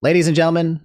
Ladies and gentlemen,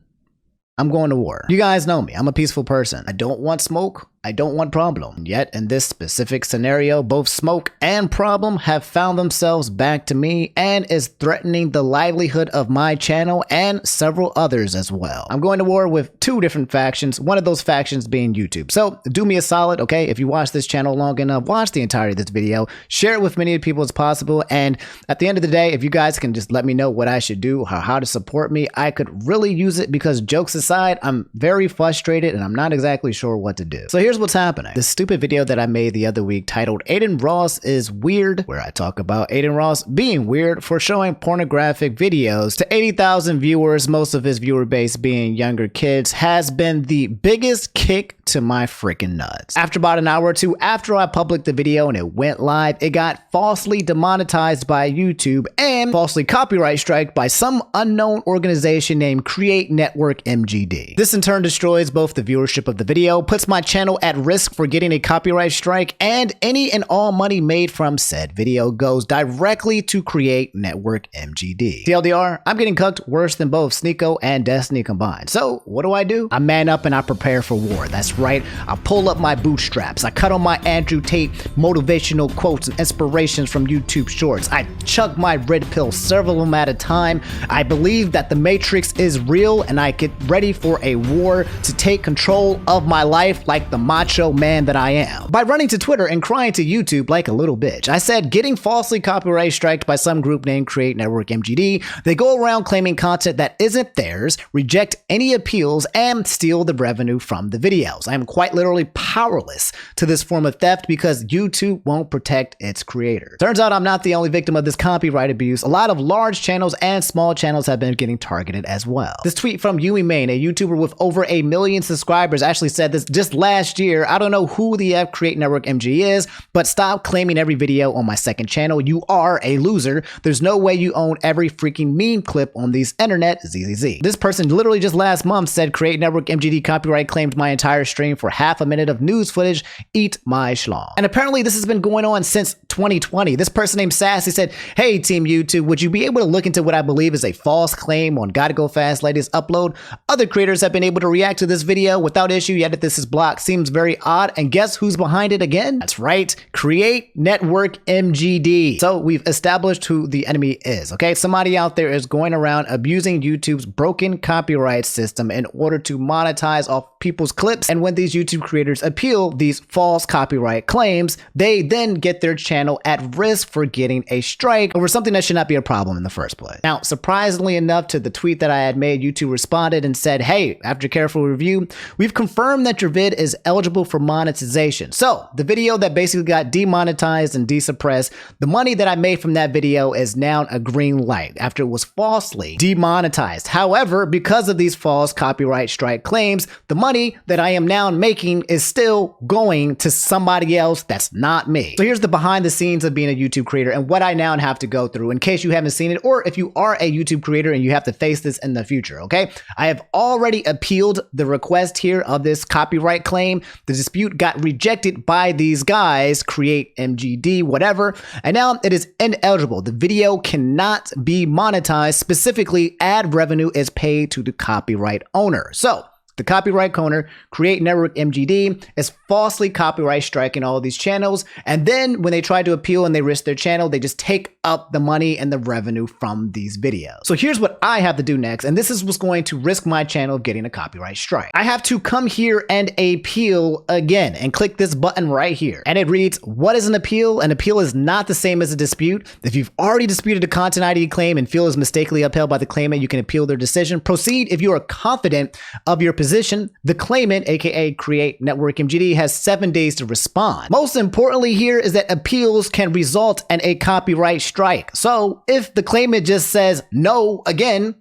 I'm going to war. You guys know me. I'm a peaceful person. I don't want smoke. I don't want problem. Yet in this specific scenario, both smoke and problem have found themselves back to me and is threatening the livelihood of my channel and several others as well. I'm going to war with two different factions, one of those factions being YouTube. So do me a solid, okay? If you watch this channel long enough, watch the entirety of this video, share it with many people as possible, and at the end of the day, if you guys can just let me know what I should do or how to support me, I could really use it because jokes aside, I'm very frustrated and I'm not exactly sure what to do. So here's what's happening. This stupid video that I made the other week titled Aiden Ross is Weird, where I talk about Aiden Ross being weird for showing pornographic videos to 80,000 viewers, most of his viewer base being younger kids, has been the biggest kick to my freaking nuts. After about an hour or two after I published the video and it went live, it got falsely demonetized by YouTube and falsely copyright striked by some unknown organization named Create Network MGD. This in turn destroys both the viewership of the video, puts my channel at risk for getting a copyright strike, and any and all money made from said video goes directly to Create Network MGD. TLDR, I'm getting cucked worse than both Sneeko and Destiny combined. So what do? I man up and I prepare for war. That's right. I pull up my bootstraps. I cut on my Andrew Tate motivational quotes and inspirations from YouTube shorts. I chug my red pill several of them at a time. I believe that the Matrix is real and I get ready for a war to take control of my life like the macho man that I am. By running to Twitter and crying to YouTube like a little bitch, I said getting falsely copyright striked by some group named Create Network MGD, they go around claiming content that isn't theirs, reject any appeals, and steal the revenue from the videos. I am quite literally powerless to this form of theft because YouTube won't protect its creators. Turns out I'm not the only victim of this copyright abuse. A lot of large channels and small channels have been getting targeted as well. This tweet from Yumi Main, a YouTuber with over 1 million subscribers, actually said this just last year. I don't know who the F Create Network MG is, but stop claiming every video on my second channel. You are a loser. There's no way you own every freaking meme clip on these internet ZZZ. This person literally just last month said Create Network MGD copyright claimed my entire stream for half a minute of news footage. Eat my schlong. And apparently this has been going on since 2020. This person named Sassy said, hey team YouTube, would you be able to look into what I believe is a false claim on Gotta Go Fast latest upload? Other creators have been able to react to this video without issue, yet this is blocked. Seems very odd. And guess who's behind it again? That's right, Create Network MGD. So we've established who the enemy is, okay? Somebody out there is going around abusing YouTube's broken copyright system in order to monetize off people's clips. And when these YouTube creators appeal these false copyright claims, they then get their channel at risk for getting a strike over something that should not be a problem in the first place. Now, surprisingly enough to the tweet that I had made, YouTube responded and said, hey, after careful review, we've confirmed that your vid is eligible for monetization. So the video that basically got demonetized and desuppressed, the money that I made from that video is now a green light after it was falsely demonetized. However, because of these false copyright strike claims, the money that I am now making is still going to somebody else that's not me. So here's the behind the scenes of being a YouTube creator and what I now have to go through in case you haven't seen it, or if you are a YouTube creator and you have to face this in the future, okay? I have already appealed the request here of this copyright claim. The dispute got rejected by these guys, Create MGD, whatever, and now it is ineligible. The video cannot be monetized. Specifically, ad revenue is paid to the copyright owner. So the copyright owner, Create Network MGD, is falsely copyright striking all of these channels. And then when they try to appeal and they risk their channel, they just take up the money and the revenue from these videos. So here's what I have to do next. And this is what's going to risk my channel getting a copyright strike. I have to come here and appeal again and click this button right here. And it reads, what is an appeal? An appeal is not the same as a dispute. If you've already disputed a content ID claim and feel is mistakenly upheld by the claimant, you can appeal their decision. Proceed if you are confident of your position. The claimant, aka Create Network MGD, has 7 days to respond. Most importantly here is that appeals can result in a copyright strike. So if the claimant just says no again,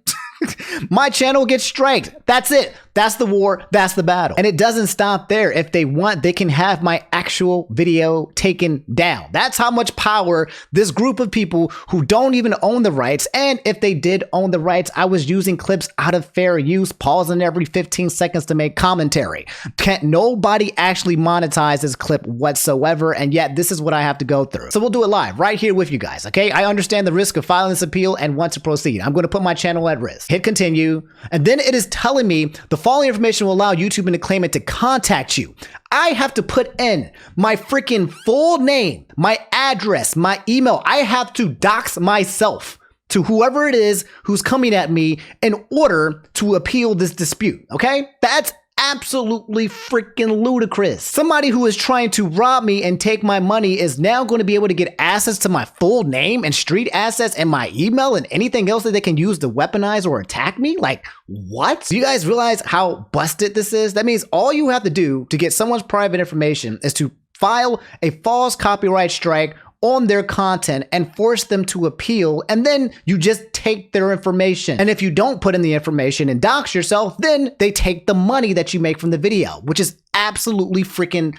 my channel gets striked. That's it. That's the war. That's the battle. And it doesn't stop there. If they want, they can have my actual video taken down. That's how much power this group of people who don't even own the rights, and if they did own the rights, I was using clips out of fair use, pausing every 15 seconds to make commentary. Can't nobody actually monetize this clip whatsoever, and yet this is what I have to go through. So we'll do it live right here with you guys, okay? I understand the risk of filing this appeal and want to proceed. I'm going to put my channel at risk. Hit continue, and then it is telling me the following information will allow YouTube and the claimant to contact you. I have to put in my freaking full name, my address, my email. I have to dox myself to whoever it is who's coming at me in order to appeal this dispute, okay? That's absolutely freaking ludicrous. Somebody who is trying to rob me and take my money is now going to be able to get access to my full name and street assets and my email and anything else that they can use to weaponize or attack me? Like, what? Do you guys realize how busted this is? That means all you have to do to get someone's private information is to file a false copyright strike on their content and force them to appeal, and then you just take their information. And if you don't put in the information and dox yourself, then they take the money that you make from the video, which is absolutely freaking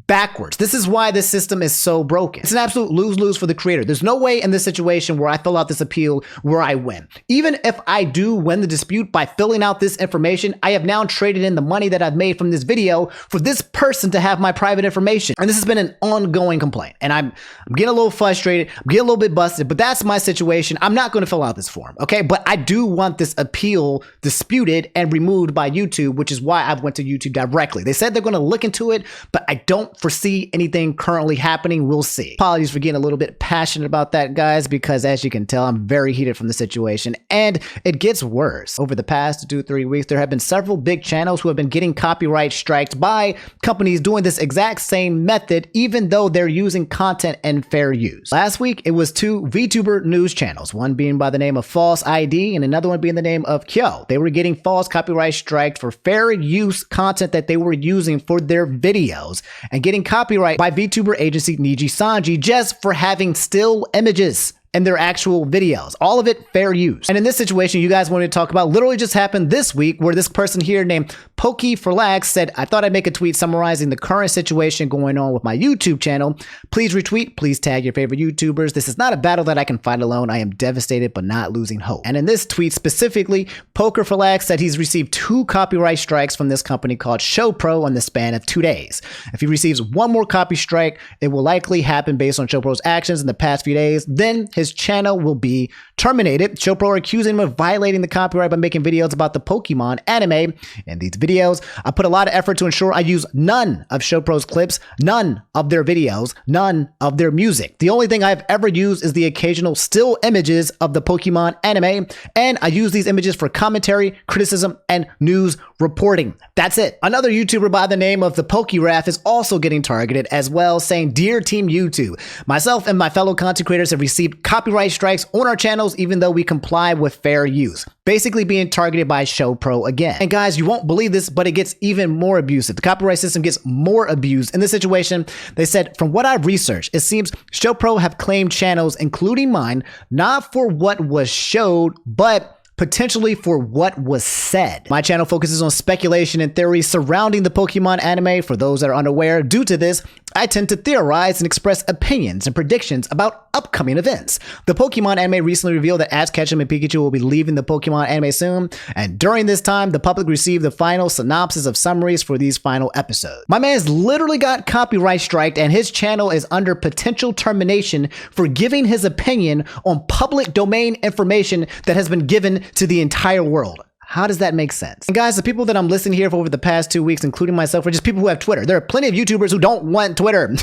backwards. This is why this system is so broken. It's an absolute lose-lose for the creator. There's no way in this situation where I fill out this appeal where I win. Even if I do win the dispute by filling out this information, I have now traded in the money that I've made from this video for this person to have my private information. And this has been an ongoing complaint. And I'm getting a little frustrated. I'm getting a little bit busted, but that's my situation. I'm not going to fill out this form, okay? But I do want this appeal disputed and removed by YouTube, which is why I went to YouTube directly. They said they're going to look into it, but I don't foresee anything currently happening. We'll see. Apologies for getting a little bit passionate about that, guys, because as you can tell, I'm very heated from the situation, and it gets worse. Over the past 2-3 weeks, there have been several big channels who have been getting copyright strikes by companies doing this exact same method, even though they're using content in fair use. Last week, it was 2 VTuber news channels, one being by the name of False ID and another one being the name of Kyo. They were getting false copyright strikes for fair use content that they were using for their videos, and getting copyright by VTuber agency Niji Sanji just for having still images in their actual videos. All of it fair use. And in this situation, you guys wanted to talk about literally just happened this week, where this person here named Pokey for Lax said, I thought I'd make a tweet summarizing the current situation going on with my YouTube channel. Please retweet, please tag your favorite YouTubers. This is not a battle that I can fight alone. I am devastated but not losing hope. And in this tweet specifically, Poker for Lax said he's received 2 copyright strikes from this company called ShowPro in the span of 2 days. If he receives one more copy strike, it will likely happen based on ShowPro's actions in the past few days. Then his channel will be terminated. ShowPro are accusing him of violating the copyright by making videos about the Pokemon anime. In these videos, I put a lot of effort to ensure I use none of ShowPro's clips, none of their videos, none of their music. The only thing I've ever used is the occasional still images of the Pokemon anime, and I use these images for commentary, criticism, and news reporting. That's it. Another YouTuber by the name of the PokeRaf is also getting targeted as well, saying, Dear Team YouTube, myself and my fellow content creators have received copyright strikes on our channels even though we comply with fair use. Basically being targeted by ShowPro again. And guys, you won't believe this, but it gets even more abusive. The copyright system gets more abused. In this situation, they said, from what I've researched, it seems ShowPro have claimed channels, including mine, not for what was showed, but potentially for what was said. My channel focuses on speculation and theories surrounding the Pokemon anime. For those that are unaware, due to this, I tend to theorize and express opinions and predictions about upcoming events. The Pokemon anime recently revealed that Ash Ketchum and Pikachu will be leaving the Pokemon anime soon, and during this time, the public received the final synopsis of summaries for these final episodes. My man's literally got copyright striked, and his channel is under potential termination for giving his opinion on public domain information that has been given to the entire world. How does that make sense? And guys, the people that I'm listening here for over the past 2 weeks, including myself, are just people who have Twitter. There are plenty of YouTubers who don't want Twitter.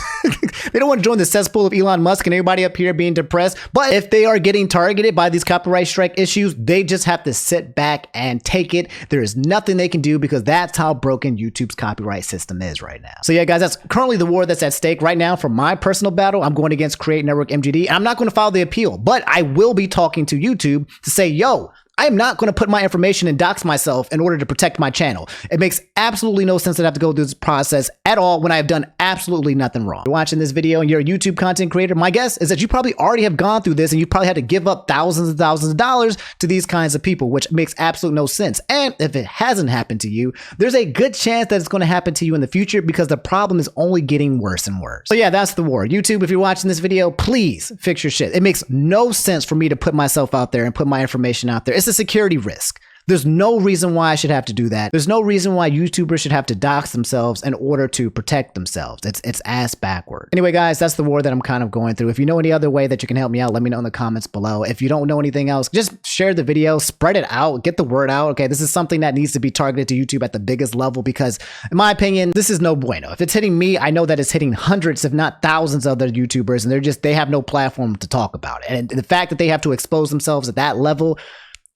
They don't want to join the cesspool of Elon Musk and everybody up here being depressed. But if they are getting targeted by these copyright strike issues, they just have to sit back and take it. There is nothing they can do because that's how broken YouTube's copyright system is right now. So yeah, guys, that's currently the war that's at stake right now. For my personal battle, I'm going against Create Network MGD. And I'm not going to file the appeal, but I will be talking to YouTube to say, yo, I am not going to put my information and dox myself in order to protect my channel. It makes absolutely no sense to have to go through this process at all when I have done absolutely nothing wrong. If you're watching this video and you're a YouTube content creator, my guess is that you probably already have gone through this and you probably had to give up thousands and thousands of dollars to these kinds of people, which makes absolutely no sense. And if it hasn't happened to you, there's a good chance that it's going to happen to you in the future because the problem is only getting worse and worse. So yeah, that's the war. YouTube, if you're watching this video, please fix your shit. It makes no sense for me to put myself out there and put my information out there. It's a security risk. There's no reason why I should have to do that. There's no reason why YouTubers should have to dox themselves in order to protect themselves. It's ass backward. Anyway, guys, that's the war that I'm kind of going through. If you know any other way that you can help me out, let me know in the comments below. If you don't know anything else, just share the video, spread it out, get the word out. Okay, this is something that needs to be targeted to YouTube at the biggest level because, in my opinion, this is no bueno. If it's hitting me, I know that it's hitting hundreds, if not thousands of other YouTubers, and they have no platform to talk about it. And the fact that they have to expose themselves at that level,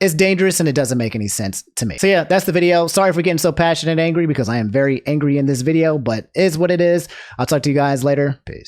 it's dangerous and it doesn't make any sense to me. So yeah, that's the video. Sorry for getting so passionate and angry because I am very angry in this video, but it is what it is. I'll talk to you guys later. Peace.